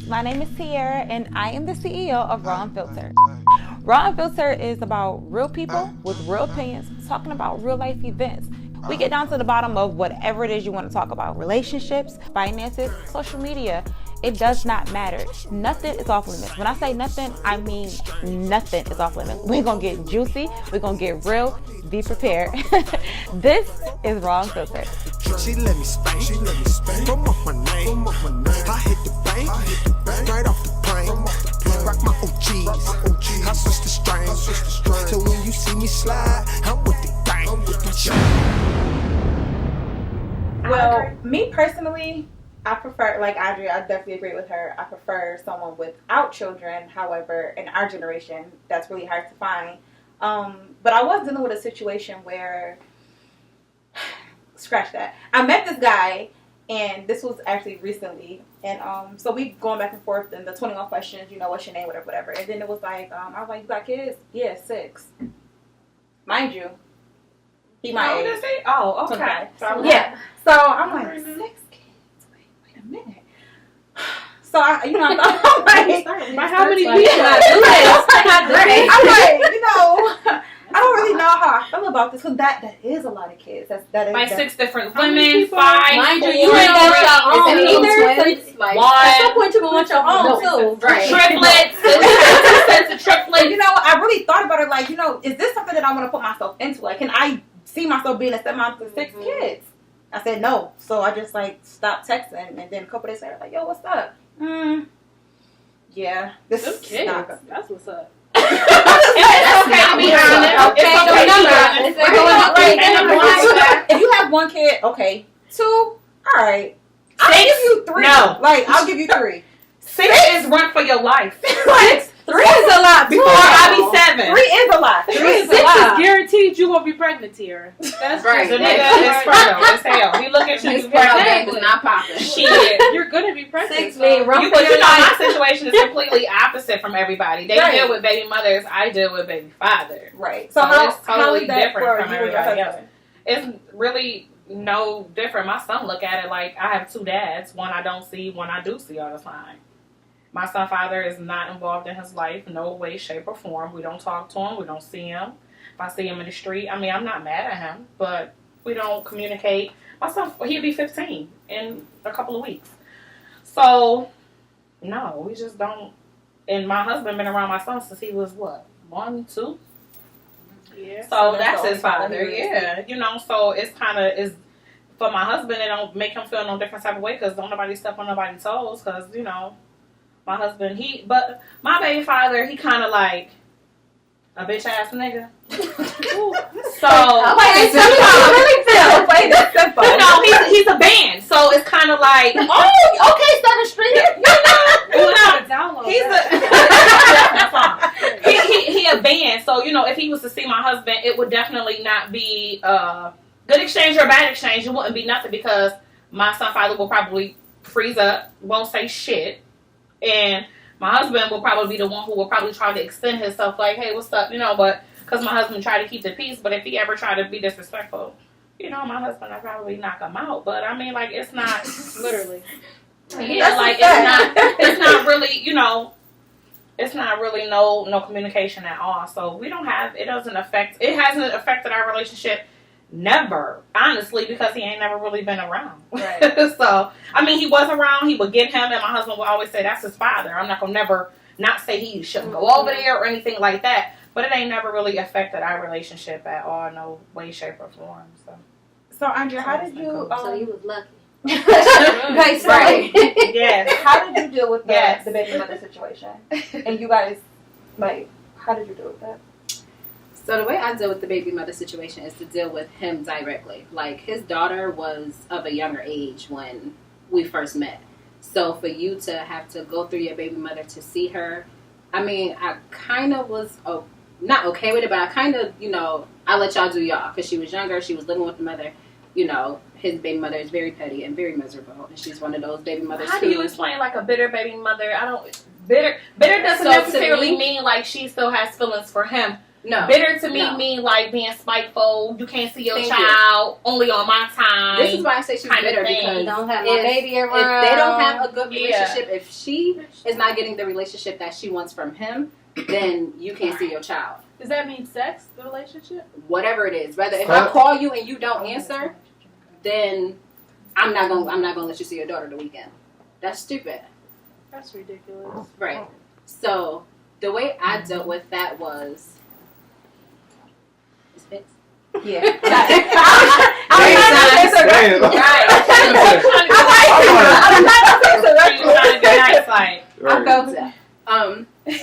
My name is Tiara, and I am the CEO of Raw Unfiltered. Raw Unfiltered is about real people with real opinions talking about real life events. We get down to the bottom of whatever it is you want to talk about. Relationships, finances, social media. It does not matter. Nothing is off limits. When I say nothing, I mean nothing is off limits. We're going to get juicy. We're going to get real. Be prepared. This is Raw Unfiltered. She let me spank, from off my name, I hit the bank, right off the plane, rock my OGs, I switch the strings, so when you see me slide, I'm with the gang. Well, me personally, I prefer, like Andrea, I definitely agree with her. I prefer someone without children. However, in our generation, that's really hard to find. But I was dealing with a situation where, scratch that. I met this guy, and this was actually recently. And so we going back and forth in the 21 questions, you know, what's your name, whatever. And then it was like, I was like, you got kids? Yeah, 6. Mind you, he my age. Oh, okay. Yeah. So I'm like, 6 kids? Wait a minute. So I, you know, I'm like, by how many people? I'm like, you know, I don't really know how I feel about this because that is a lot of kids. That is like that, 6 different women, 5. Mind you, you ain't got your own either. Like, at some point, you're gonna want your own too. Right. Triplets. Sets of triplets. You know, I really thought about it. Like, you know, is this something that I want to put myself into? Like, can I see myself being a stepmom to 6 kids? I said no. So I just like stopped texting, and then a couple days later, like, yo, what's up? Yeah, this Them is kids. not good. That's what's up. It's okay to be honest. It's okay. If you have 1 kid, okay. 2, all right. I'll 6? give you 3. No. Like, I'll give you 3. 6 is run for your life. Like, 3 is a lot. Before I be 7. 3 is a lot. 3 is a 6 lot. is guaranteed you won't be pregnant, Tiara. That's right. The nigga is fertile as hell. He look at you, you pregnant. It's not popping. Shit, you're gonna be pregnant. 6 mean rough. But you know, my situation is completely opposite from everybody. They deal with baby mothers. I deal with baby fathers. Right. So how it's totally is that different for from you and your everybody husband? else. It's really no different. My son look at it like I have 2 dads. One I don't see, one I do see all the time. My son father is not involved in his life, no way, shape, or form. We don't talk to him. We don't see him. If I see him in the street, I mean, I'm not mad at him, but we don't communicate. My son, he'll be 15 in a couple of weeks. So, no, we just don't. And my husband been around my son since he was, what, 1, 2? Yeah. So that's his father, yeah. You know, so it's kind of, is for my husband, it don't make him feel no different type of way because don't nobody step on nobody's toes because, you know, my husband, but my baby father, he kind of like a bitch ass nigga. So, Wait, tell me how I really feel. Wait, that's simple. You know, he's a band, so it's kind of like, oh, okay, Southern Street. He a band, so you know, if he was to see my husband, it would definitely not be a good exchange or a bad exchange. It wouldn't be nothing because my son father will probably freeze up, won't say shit. And my husband will probably be the one who will probably try to extend himself like, hey, what's up? You know, but because my husband tried to keep the peace. But if he ever tried to be disrespectful, you know, my husband, I'd probably knock him out. But I mean, like, it's not literally. Yeah, like, it's not really, you know, it's not really no communication at all. So we don't have, it hasn't affected our relationship. Never, honestly, because he ain't never really been around. Right. So, I mean, he was around, he would get him, and my husband would always say, that's his father. I'm not going to never not say he shouldn't go over there or anything like that. But it ain't never really affected our relationship at all, no way, shape, or form. So Andrea, how did you... So you was lucky. Right. Yes. How did you deal with the baby mother situation? And you guys, like, how did you deal with that? So the way I deal with the baby mother situation is to deal with him directly. Like, his daughter was of a younger age when we first met. So for you to have to go through your baby mother to see her, I mean, I kind of was not okay with it, but I kind of, you know, I let y'all do y'all. Because she was younger, she was living with the mother. You know, his baby mother is very petty and very miserable. And she's one of those baby mothers. How do you explain, like, a bitter baby mother? Bitter doesn't necessarily mean, like, she still has feelings for him. No. Bitter to me No. mean like being spiteful. You can't see your Thank child only on my time. This is why I say she's kind of bitter thing. because Don't have my if, baby if around. they don't have a good Yeah. relationship, if she is not getting the relationship that she wants from him, then you can't see your child. Does that mean sex, the relationship? Whatever it is, whether if I call you and you don't answer, then I'm not gonna let you see your daughter the weekend. That's stupid. That's ridiculous. Right. So the way I dealt with that was it's fixed. Yeah. I I felt that.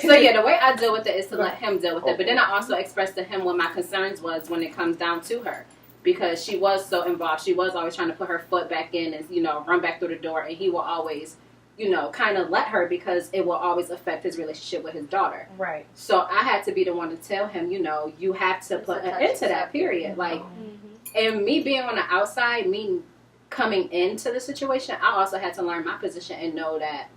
So yeah, the way I deal with it is to let him deal with it. But then I also expressed to him what my concerns was when it comes down to her. Because she was so involved. She was always trying to put her foot back in and, run back through the door. And he will always, kind of let her because it will always affect his relationship with his daughter. Right. So I had to be the one to tell him, you have to put an end to that, period. Like, and me being on the outside, me coming into the situation, I also had to learn my position and know that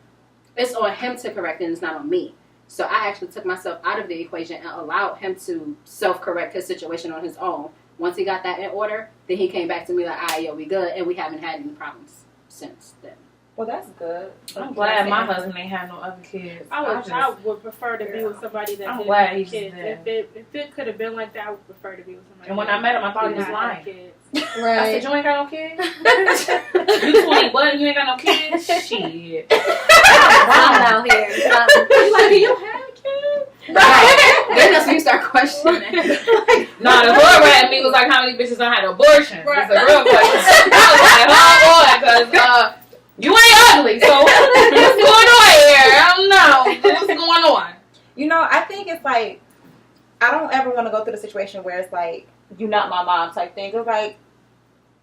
it's on him to correct and it's not on me. So I actually took myself out of the equation and allowed him to self-correct his situation on his own. Once he got that in order, then he came back to me like, all right, yo, we good. And we haven't had any problems since then. Well, that's good. I'm glad my husband ain't had no other kids. I would prefer to be with somebody that I'm didn't glad have he's kids. dead. If it could have been like that, I would prefer to be with somebody. And when that I met him, I thought he did was not have lying. kids. I Right. said, you ain't got no kids? You 21 and you ain't got no kids? Shit. I'm out here. He's like, do you have kids? Right. Then that's when you start questioning. No, the boy at me was like, how many bitches done had abortion? Right. It's a real question. I was like, oh boy, because you ain't ugly, so what's going on here? I don't know. What's going on? I think it's like, I don't ever want to go through the situation where it's like, you're not my mom type thing. It's like,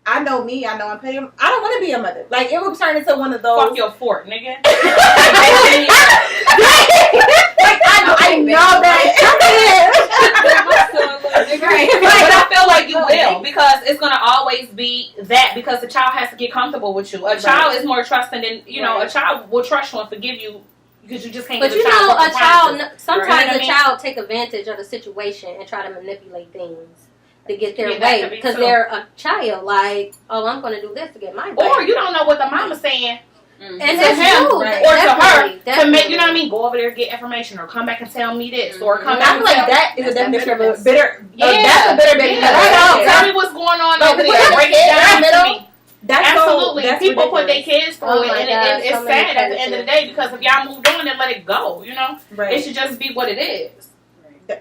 I know me, I know I'm petty. I don't want to be a mother. Like, it would turn into one of those. Fuck your fort, nigga. I know But I feel like you will, because it's gonna always be that, because the child has to get comfortable with you. A child is more trusting than a child will trust you and forgive you because you just can't. But give a child sometimes Right. a child take advantage of the situation and try to manipulate things to get their Yeah, that way could be because too. they're a child. Like, oh, I'm going to do this to get my way. or you don't know what the mama's saying. and to that's him, true, right. Or to her, definitely. to make, you know what I mean, go over there, get information, or come back and tell me this, or come I back feel and like tell that is a That's definition of a bitterness. bitter. Yeah, That's a bitter baby. yeah. Right. Tell me what's going on Like, over put there. your Break kid it in down the to middle. me. That's Absolutely. So, that's People put their ridiculous. kids through Oh it, my and God, it's so many sad at the end of the day, because if y'all moved on, then let it go, It Right. should just be what it is.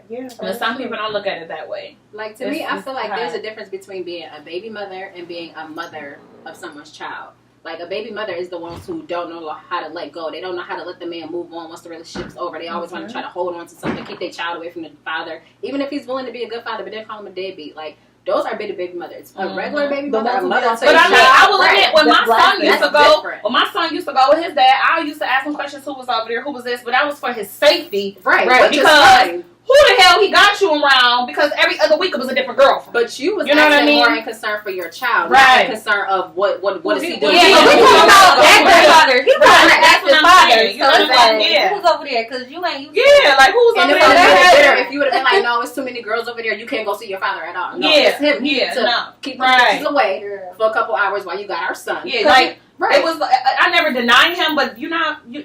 Yeah. But some people don't look at it that way. Like, to me, I feel like hard. there's a difference between being a baby mother and being a mother of someone's child. Like, a baby mother is the ones who don't know how to let go. They don't know how to let the man move on once the relationship's over. They always want to try to hold on to something, keep their child away from the father, even if he's willing to be a good father, but then call him a deadbeat. Like, those are baby mothers. A regular baby The mother, a ones who mother don't to But a I mean, child, I will admit, when my son used to That's go, different. when my son used to go with his dad, I used to ask him questions, who was over there, who was this, but that was for his safety. Right, Right, which is because fine. Who the hell he got you around? Because every other week it was a different girlfriend. But you was You know what I acting mean? more in concern for your child, Right. not in concern of what is he doing. Yeah, we but talking about Right. active father. He Right. talking That's active what I'm father. saying. You know So what it's I'm saying? like, Yeah. who's over there? Because you ain't used to Yeah, like who's And over if, there? if you would have been like, no, it's too many girls over there, you can't go see your father at all. No, Yeah, it's him. He yeah, needs to no. keep Right. the away Yeah. for a couple hours while you got our son. Yeah, like Right. it was. I never denied him, but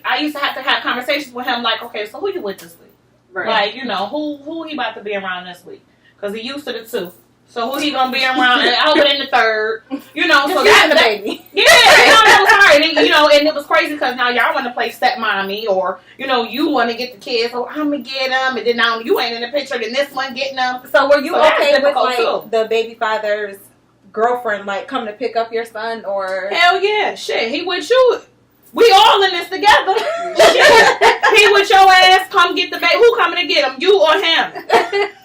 I used to have conversations with him. Like, okay, so who you with this week? Right. Like, who he about to be around this week? Because he used to the 2. So who he gonna be around? And I hope it in the 3rd. So the baby. Yeah, that was hard. And, and it was crazy because now y'all want to play stepmommy, or you want to get the kids. So I'm gonna get them, and then now you ain't in the picture. Then this one getting them. So were you So that's okay with difficult, like too. the baby father's girlfriend like come to pick up your son or? Hell yeah, shit. He with you. We all in this together. Shit. He with your ass. Come get the baby. Who coming to get him? You or him?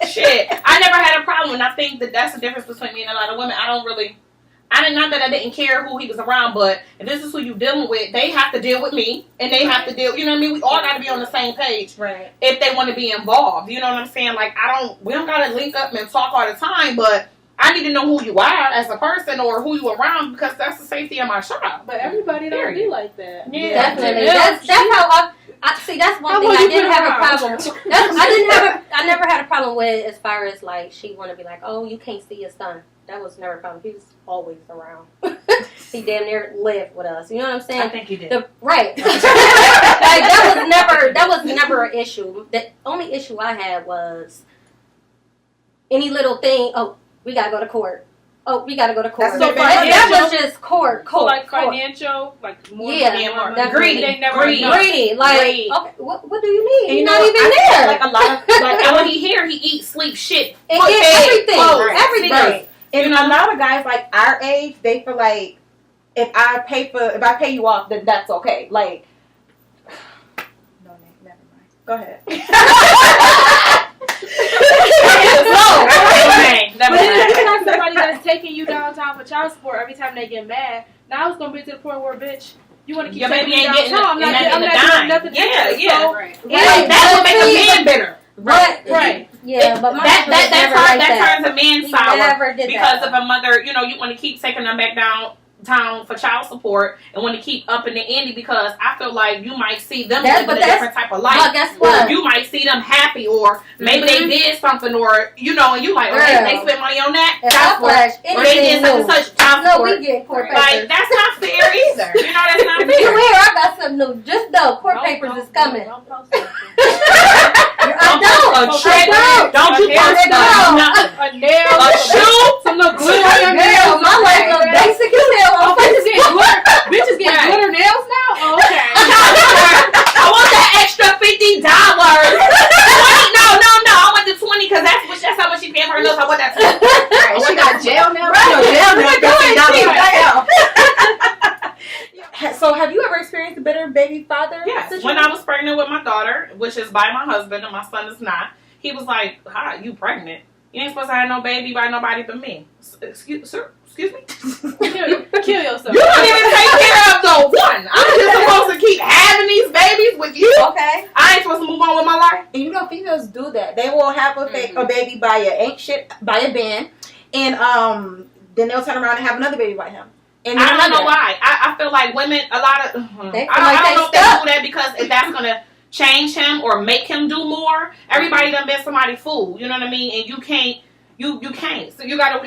Shit. I never had a problem, and I think that's the difference between me and a lot of women. Not that I didn't care who he was around, but if this is who you dealing with, they have to deal with me, and they have to deal. You know what I mean? We all got to be on the same page, Right. if they want to be involved. You know what I'm saying? Like we don't got to link up and talk all the time, but I need to know who you are as a person or who you around, because that's the safety of my child. But everybody don't be like that. Yeah, Definitely. Yeah. That's how See, that's one How thing long I you didn't been have a around? problem. I never had a problem with as far as like she want to be like, oh, you can't see your son. That was never a problem. He was always around. He damn near lived with us. You know what I'm saying? I think you did. Right. Like, that was never an issue. The only issue I had was any little thing. Oh, we gotta go to court. Oh, we gotta go to court. That's so that was just court. So like court. financial, like more Yeah, money, more that greedy. greedy. They never Greedy. enough. Greedy. Like, Greedy. okay, what do you need? And You're not even I feel there. like a lot of like And when he here, he eats, sleep, shit. And put get bed, everything. clothes, Everything. sneakers. and You know? a lot of guys like our age, they feel like if I pay you off, then that's okay. Like, no, never mind. Go ahead. But then if you have somebody that's taking you downtown for child support every time they get mad, now it's gonna be to the point where, bitch, you want to keep Your taking baby me ain't getting downtown. I'm not doing nothing. Yeah, extra. yeah. So, Right. Right. That's what makes a man bitter. Right. Yeah, but my husband was never like that turns a man He sour never did because that. of a mother. You know, you want to keep taking them back downtown for child support and want to keep up in the ante because I feel like you might see them living a different type of life. But guess Or what? you might see them happy, or maybe they did something, or you know, and you like, oh, they spent money on that, And child support, Flash, or they did such and such child No, support. we get court Like papers. that's not fair either. You know, that's not If you fair. hear, I got something new. Just know, court papers is coming. Don't post nothing. Don't post a check. Don't you post nothing. A nail, A shoe. some little glitter on your Girl, nails. my life is basic as hell. Oh, I'm bitches get glitter. Bitches get Right. glitter nails now. Oh, okay. I want that extra $50. No. I want the 20 because that's how much she paid for her nails. I want that 20. Right. She got jail now. So, have you ever experienced a bitter baby father? Yes. situation? When I was pregnant with my daughter, which is by my husband, and my son is not, he was like, "Hi, you pregnant? You ain't supposed to have no baby by nobody but me." Excuse me. Kill yourself. You don't even take care of the one. I'm just supposed to keep having these babies with you. Okay. I ain't supposed to move on with my life. And you know, females do that. They will have a baby by a band, and then they'll turn around and have another baby by him. And I don't know why. I feel like women, a lot of, They I don't know if they do that because if that's going to change him or make him do more. Everybody done been somebody fool. You know what I mean? And you can't. You can't. So you gotta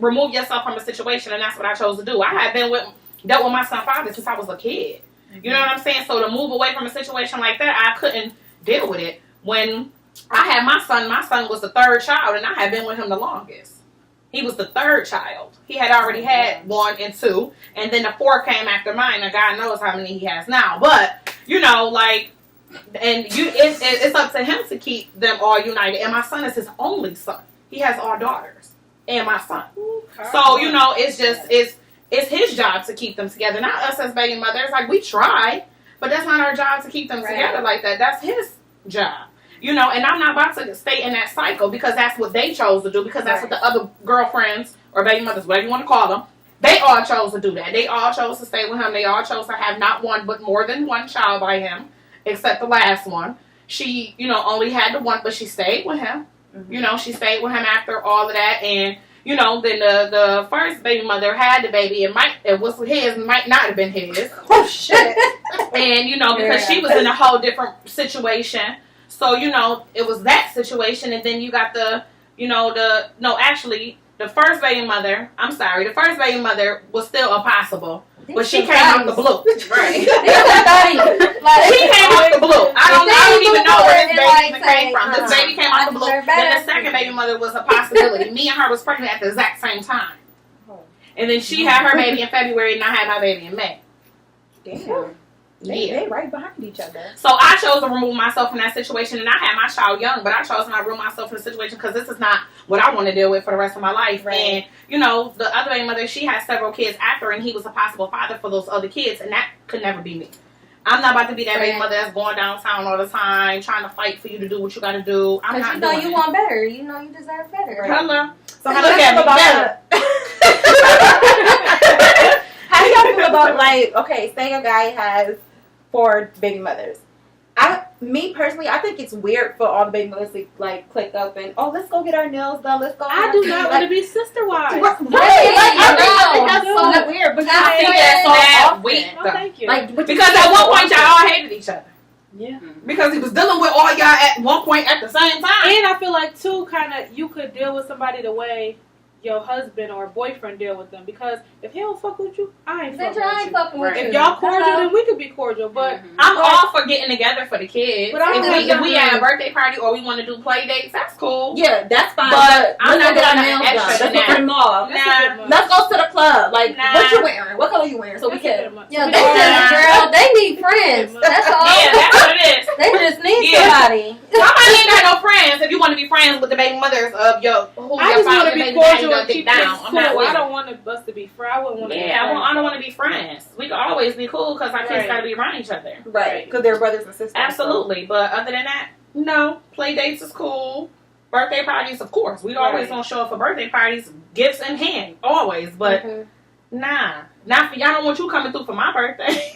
remove yourself from a situation, and that's what I chose to do. I had dealt with my son's father since I was a kid. You know what I'm saying? So to move away from a situation like that, I couldn't deal with it. When I had my son was the third child, and I had been with him the longest. He was the third child. He had already had 1 and 2, and then the 4 came after mine. And God knows how many he has now. But you know, like, and it's up to him to keep them all united. And my son is his only son. He has all daughters and my son. So, you know, it's his job to keep them together. Not us as baby mothers. Like, we try, but that's not our job to keep them together like that. That's his job. You know, and I'm not about to stay in that cycle because that's what they chose to do, because that's what the other girlfriends or baby mothers, whatever you want to call them, they all chose to do that. They all chose to stay with him. They all chose to have not one but more than one child by him, except the last one. She, you know, only had the one, but she stayed with him. You know, she stayed with him after all of that, and you know, then the first baby mother had the baby. It was his, might not have been his. Oh shit! And you know, because she was in a whole different situation, so you know, it was that situation. And then you got the first baby mother. I'm sorry, the first baby mother was still a possible. But she came out the blue. Right. She came out the blue. I don't even know where this baby came from. This baby came out the blue. Then the second baby mother was a possibility. Me and her was pregnant at the exact same time. And then she had her baby in February and I had my baby in May. Damn. They right behind each other. So I chose to remove myself from that situation, and I had my child young, but I chose not to remove myself from the situation because this is not what I want to deal with for the rest of my life. Right. And, you know, the other baby mother, she had several kids after, and he was a possible father for those other kids, and that could never be me. I'm not about to be that baby mother that's going downtown all the time, trying to fight for you to do what you got to do. I'm not Because you know doing you it. want better. You know you deserve better. Hello. So how do you feel about how do y'all feel about, like, okay, say a guy has 4 baby mothers. Me personally, I think it's weird for all the baby mothers to like click up and let's go get our nails done. Let's go. I do not want to be sister wives. Right. I think that's so weird. But I think that's so weak, No, though. thank you. Like, Because at one point y'all all hated each other. Yeah. Because he was dealing with all y'all at one point at the same time. And I feel like too, kind of, you could deal with somebody the way your husband or boyfriend deal with them. Because if he don't fuck with you, I ain't fucking with you. fucking with you. If y'all cordial, then we could be cordial. But I'm all for getting together for the kids. But I don't if we at a birthday party or we want to do play dates, that's cool. Yeah, that's fine. But I'm not get our doing nails nothing done. extra Let's go than to the mall. Nah. Let's go to the club. Like, Nah. what you wearing? What color you wearing? So we can. Yeah, they just, girl, they need friends. That's all. Yeah, that's what it is. They just need Yeah. somebody. Somebody ain't got no friends if you want to be friends with the baby mothers of your who I your just want father to be baby daddy cordial gonna and dig keep down. things I'm cool. not with I it. don't want us to be friends. I wouldn't want to be Yeah, friends. I don't want to be friends. We can always be cool because our kids Right. got to be around each other. Right, because they're brothers and sisters. Absolutely. But other than that, no. Play dates is cool. Birthday parties, of course. We always Right. gonna show up for birthday parties, gifts in hand, always. But nah, not for y'all. Don't want you coming through for my birthday.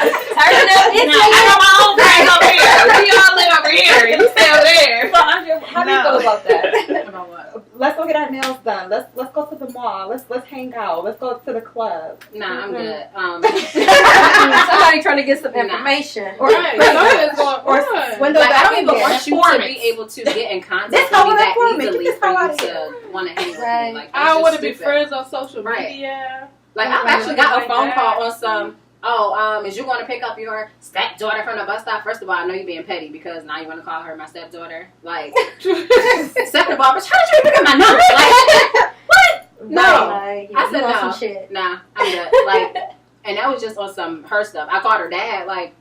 I got my own friends over here. We all live over here. You stay over there. So, Andrea, how do you feel about that? About what? Let's go get our nails done. Let's go to the mall. Let's hang out. Let's go to the club. Nah, I'm good. Somebody trying to get some information. Right. Something is going Or on. window Like, I don't even back in want you to Informants. be able to get in contact This with me how that we're easily this for how you I to want to hang with Right. me. Like, I don't want want to be friends on social Right. media. Like, I've Right. actually got a Like phone that. call on some, is you going to pick up your stepdaughter from the bus stop? First of all, I know you're being petty because now you want to call her my stepdaughter. Like, second of all, but how did you pick up my number? Like, what? No. Like, I said you want no. some shit. Nah, I'm good. Like, and that was just on some her stuff. I called her dad, like,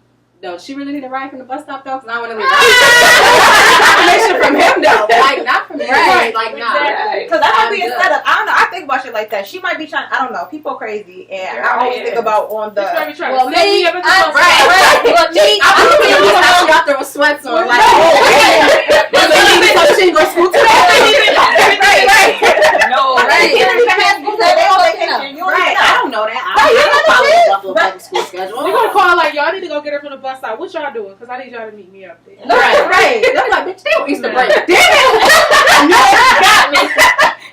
no, she really need a ride from the bus stop though, because I want to leave information from him though. Like, not from me. Right. Like, nah. Exactly. Because that might be a good. setup. I don't know. I think about shit like that. She might be trying. I don't know. People crazy, and I always think about on the. She's probably trying Well, to set me me, up at the I, bus right, stop. right. Well, me, I'm looking at this how she out there with sweats on. Like, she go school No. Right. They on vacation. You don't Right. even I know. don't know that. I don't follow the Buffalo Public School schedule. We're going to call like, y'all need to go get her from the bus stop. What y'all doing? Because I need y'all to meet me up there. Right. They're like, bitch, they don't Easter Nah. break. Damn it! No, she got me.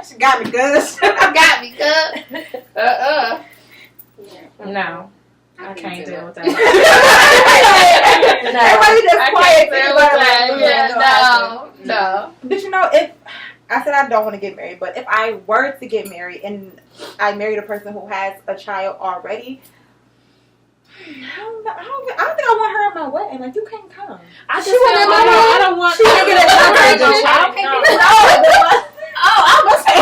She got me good. Got me good. No. I can't deal with that. Everybody just I quiet. can't deal with that. Think Yeah, about it. no. But you know, if I said I don't want to get married, but if I were to get married and I married a person who has a child already, I don't think I want her at my wedding. Like, you can't come. I just She wanna feel go like- I don't want She didn't get a celebration. I No. Oh, I'm gonna say I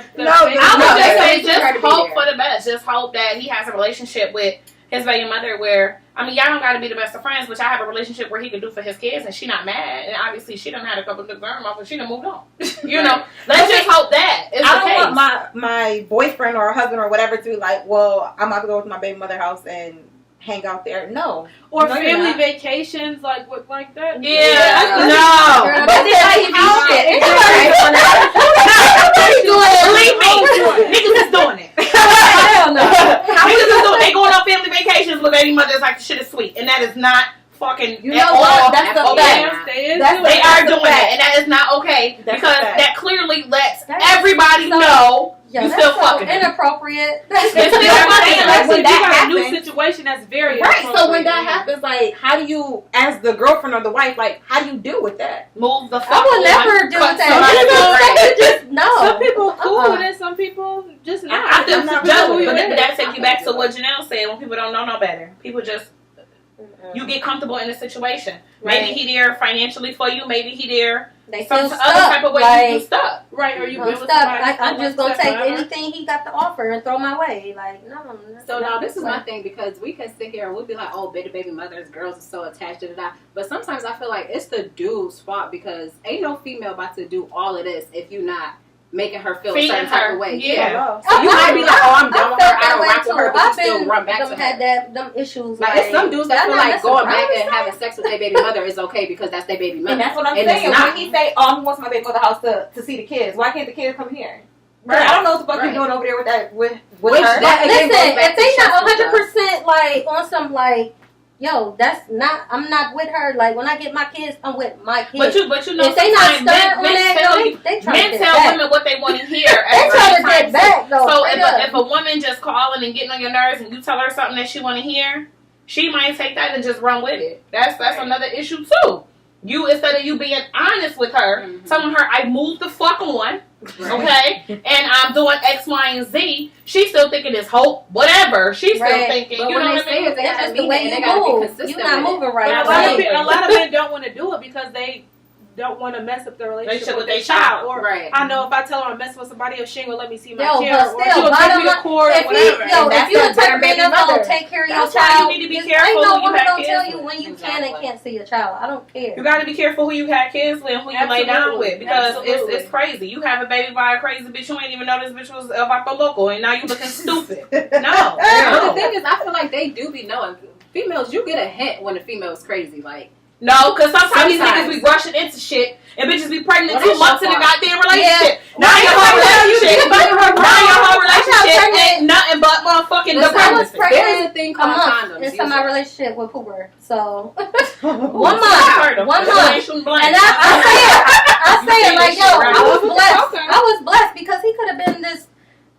would No, just they say, need just her to be hope there. for the best. Just hope that he has a relationship with his baby mother where, I mean, y'all don't got to be the best of friends, but y'all have a relationship where he can do for his kids and she not mad. And obviously she done had a couple of good off and she done moved on. You know, let's just hope that is I the don't case. want my boyfriend or husband or whatever to be like, well, I'm about to go to my baby mother house and hang out there. No. Or No, you're family not. vacations, like what, like that. Yeah, Girl, no. but it's like how shit. Believe me, niggas is doing it. Hell no. Niggas is doing. They going on family vacations with baby mothers like the shit is sweet, and that is not fucking. You at know all what? That's the okay. fact. They That's- They are doing fact. that, and that is not okay That's because a fact. that clearly lets That's everybody so- know Yeah, you that's still so fucking. inappropriate. It's still That's what I'm fucking. saying, Like like, when you that got a new happens- situation that's very Right. So when that inappropriate. happens, like, how do you, as the girlfriend or the wife, like, how do you deal with that? Move the fuck. I would on, never do cut that. somebody You off. just no. Some people cool Uh-uh. with it, some people just not. I feel I'm not just, really but with it. that take you back to what Janelle said when people don't know no better. People just you get comfortable in a situation. Maybe he there financially for you. Maybe he there They some feel other type stuck. of way you Like, stuck. Right, or you I'm been with stuck. somebody. Like, I'm just gonna take forever. anything he got to offer and throw my way. Like, no. So now this is my thing because we can sit here and we'll be like, oh, baby mothers, girls are so attached to that. But sometimes I feel like it's the dude's fault because ain't no female about to do all of this if you not making her feel a Feeding certain type her. of way. Yeah. So you might be like, oh, I'm done with her. I don't rock with her, but you I've still been, run back to them her. had them issues. Like, it's some dudes that I'm feel not like messing going around back with and that. having sex with their baby mother is okay because that's their baby mother. And that's what I'm And it's saying. not. When he say, oh, he wants my baby mother house to see the kids, why can't the kids come here? Right. I don't know what the fuck Right. you're doing over there with that with Which her. that again Listen, goes back if they to not trust and 100% like on some like yo, I'm not with her. Like, when I get my kids, I'm with my kids. But you know, if they not sometimes stuck on that, they try to tell get women what they want to hear. They try to get back, though. So if a woman just calling and getting on your nerves and you tell her something that she want to hear, she might take that and just run with it. That's another issue too. You, instead of you being honest with her, telling her, I moved the fuck on, okay, and I'm doing X, Y, and Z, she's still thinking it's hope, whatever. She's still thinking, but you know what I mean? They have to mean it, they gotta be consistent. You're not moving right. A lot of men don't want to do it because they don't want to mess up their relationship with their child. Or I know if I tell her I'm messing with somebody else, she ain't gonna let me see my kid. Or she gonna take me to court or whatever. If you a type of man that's gonna take care of your child, you need to be careful. Ain't no who you woman have gonna kids tell you with. when you can and can't see your child. I don't care. You got to be careful who you have kids with and who you lay down with, because it's crazy. You have a baby by a crazy bitch, you ain't even know this bitch was Vato Loco, and now you looking stupid. No. The thing is, I feel like they do be knowing. Females, you get a hint when a female is crazy. Like, no, because sometimes these niggas be rushing into shit and bitches be pregnant 2 months in a goddamn relationship. Now your whole relationship ain't nothing but motherfucking the pregnancy. There's a thing called condoms. It's in my relationship with Pooper. So 1 month. And I say it like, yo, I was blessed because he could have been this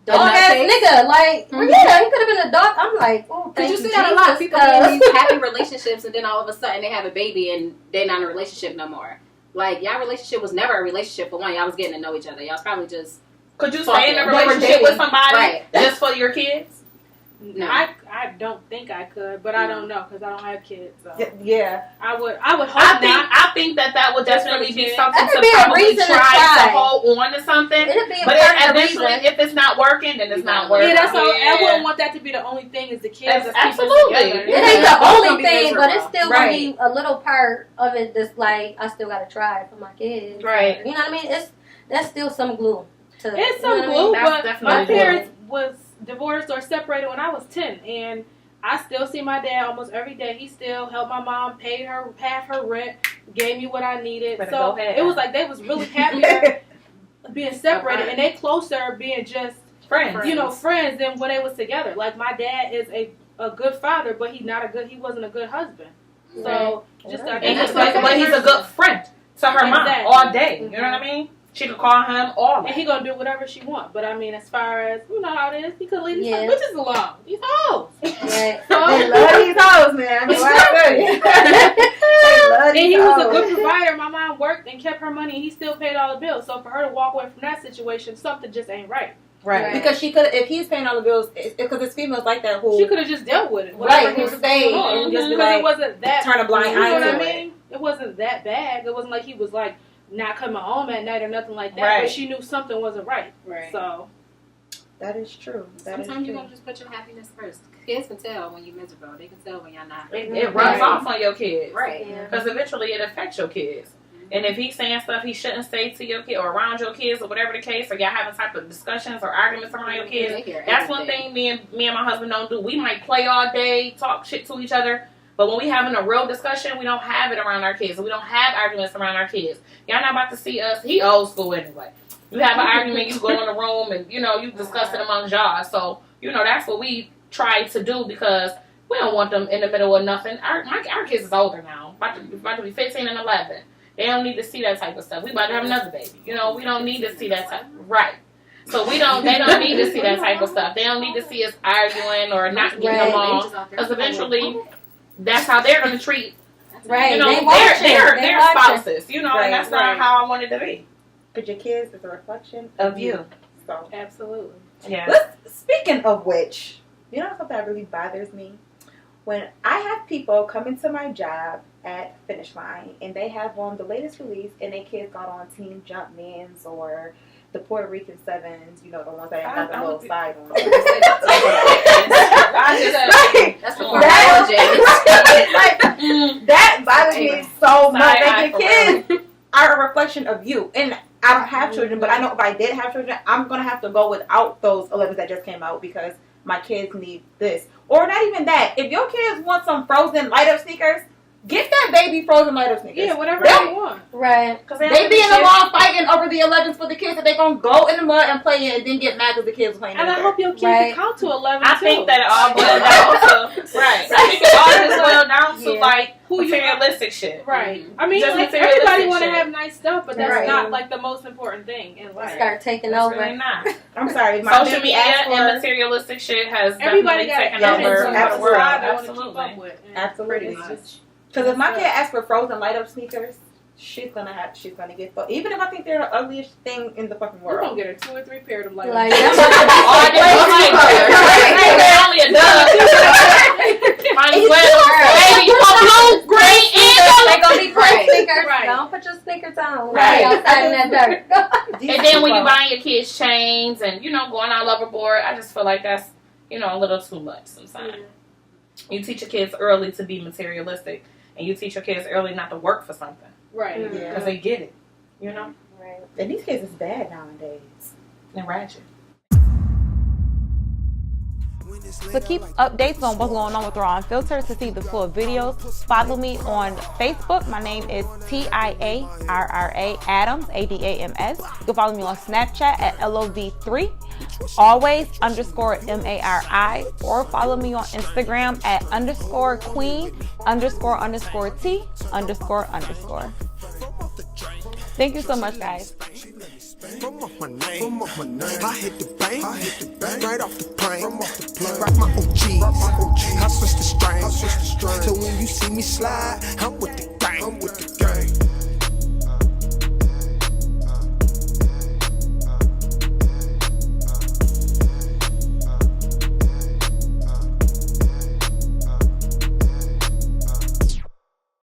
dog ass nigga. Like, yeah, he could have been a dog. I'm like, oh, thank you, see that a lot. People in these happy relationships and then all of a sudden they have a baby and they're not in a relationship no more. Like, y'all relationship was never a relationship for one. Y'all was getting to know each other. Y'all was probably just. Could you stay in a relationship with somebody just for your kids? No, I don't think I could, but I don't know because I don't have kids. So. Yeah, I would hope not. I think that would definitely be something to be probably try to hold on to something. But eventually, if it's not working, then it's not working. Yeah, that's all. I wouldn't want that to be the only thing is the kids. Absolutely, it ain't the only thing, but it's still gonna be a little part of it. That's like I still gotta try for my kids. Right. You know what I mean? That's still some glue. It's some glue, but my parents was divorced or separated when I was 10, and I still see my dad almost every day. He still helped my mom pay her half her rent, gave me what I needed. So it was like they was really happier being separated, and they closer being just friends, friends than when they was together. Like my dad is a good father, but he wasn't a good husband. So just but he's a good friend to her mom all day. You know what I mean? She could call him all day. And he gonna do whatever she want. But I mean, as far as, you know how it is, he could leave these bitches alone. These hoes. Right. They love these hoes, man. And he was a good provider. My mom worked and kept her money, and he still paid all the bills. So for her to walk away from that situation, something just ain't right. Right. Because she could, if he's paying all the bills, because it's females like that who she could have just dealt with it. Who stayed and just be like, it wasn't that turn a blind eye to it. It wasn't that bad. It wasn't like he was like not coming home at night or nothing like that. Right. But she knew something wasn't right. Right. So that is true. Sometimes you're gonna just put your happiness first. Kids can tell when you're miserable. They can tell when you're not. It runs off on your kids, right? Because eventually it affects your kids. And if he's saying stuff he shouldn't say to your kid or around your kids or whatever the case, or y'all having type of discussions or arguments around your kids, that's one thing me and my husband don't do. We might play all day, talk shit to each other, but when we having a real discussion, we don't have it around our kids. We don't have arguments around our kids. Y'all not about to see us. He old school anyway. You have an argument, you go in the room and, you discuss it amongst y'all. So, that's what we try to do because we don't want them in the middle of nothing. Our kids is older now, about to be 15 and 11. They don't need to see that type of stuff. We about to have another baby. We don't need to see that type. Right. So they don't need to see that type of stuff. They don't need to see us arguing or not getting along. Because eventually, that's how they're going to treat, their spouses. And that's not how I want it to be. But your kids is a reflection of you. So absolutely. Yeah. Speaking of which, something that really bothers me? When I have people come into my job at Finish Line and they have on the latest release and their kids got on Team Jumpmans or the Puerto Rican Sevens, the ones that have got the little side on. That bothers me so much. Like your kids are a reflection of you. And I don't have children, but I know if I did have children, I'm going to have to go without those 11s that just came out because my kids need this. Or not even that. If your kids want some Frozen light up sneakers, Get that baby frozen light up sneakers. Yeah, whatever They- you want. Right. They be in the lawn fighting over the 11s for the kids that they gonna go in the mud and play in and then get mad because the kids are playing. And I hope your kids Right. can count to 11 I too. think that it all boils down to right. I think it all just boils down to like who you materialistic shit. Right. I mean, Just like, materialistic everybody want to shit. have nice stuff, but that's Right. not like the most important thing in life. Start taking It's over. really not. I'm sorry, my Social baby media asked and for materialistic shit has Everybody definitely got taken limits over on the what world. side they want to keep Absolutely. up with. And Absolutely. it's just- because if my kid asks for frozen light up sneakers, she's gonna get fucked. Even if I think they're the ugliest thing in the fucking We're world. gonna get her 2 or 3 pairs of light. Like, All day they're only a dub. Might as well. Baby, you want blue, green, and They're gonna be Right. sneakers. Right. Don't put your sneakers on. Right. Outside in that dirt. And then when you buying your kids chains and going all overboard, I just feel like that's a little too much sometimes. You teach your kids early to be materialistic, and you teach your kids early not to work for something Right. because they get it, Right. And these kids is bad nowadays. and ratchet. So keep updates on what's going on with Raw Unfiltered. To see the full videos, follow me on Facebook. My name is TIARRA Adams, ADAMS. You can follow me on Snapchat at LOV3, always _MARI, or follow me on Instagram at _Queen _T__. Thank you so much, guys. From off my name, I hit the bank, straight off the plane, rock my OGs, I switch the strings, so when you see me slide, I'm with